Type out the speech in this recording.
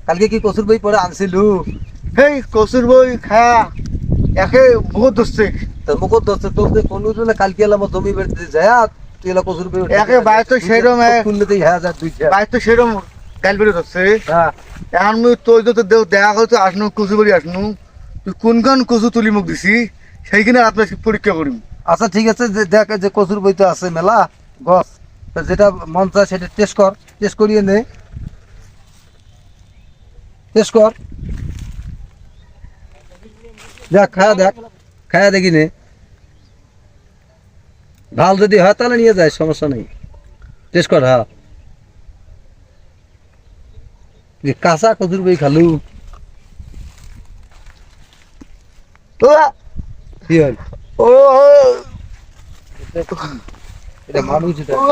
কালকে কি কচুর বই পড়ে আনছিলু? হেই কচুর বই খা একে বহুত ধরছে তোর মুখ ধরছে তোর যে কোন কালকে এলাম জমি বেড়তে যায় তুই এলা কচুর বই একে বাইরে তো সেরম তুললেতেই 1000 বাইরে তো সেরম গাইল বেড়ে ধরছে। হ্যাঁ এখন মুই তোর তো দেখা করতে আসনু কচু বাড়ি আসনু তুই কোনখান কচু তুলি মুখ দিছি সেইখানে আপনার পরীক্ষা করিম। আচ্ছা ঠিক আছে, যে দেখ যে কচুর বই তো আছে মেলা গছ, তা যেটা মন চায় সেটা টেস্ট কর, টেস্ট করিয়ে নে, টেস্ট কর, দেখ খায়া দেখি নে, ভাল যদি হয় তাহলে নিয়ে যায়, সমস্যা নেই, টেস্ট কর। হ্যাঁ কাঁচা কচুর বই খালু কি হয়? ও এটা মানুষ ও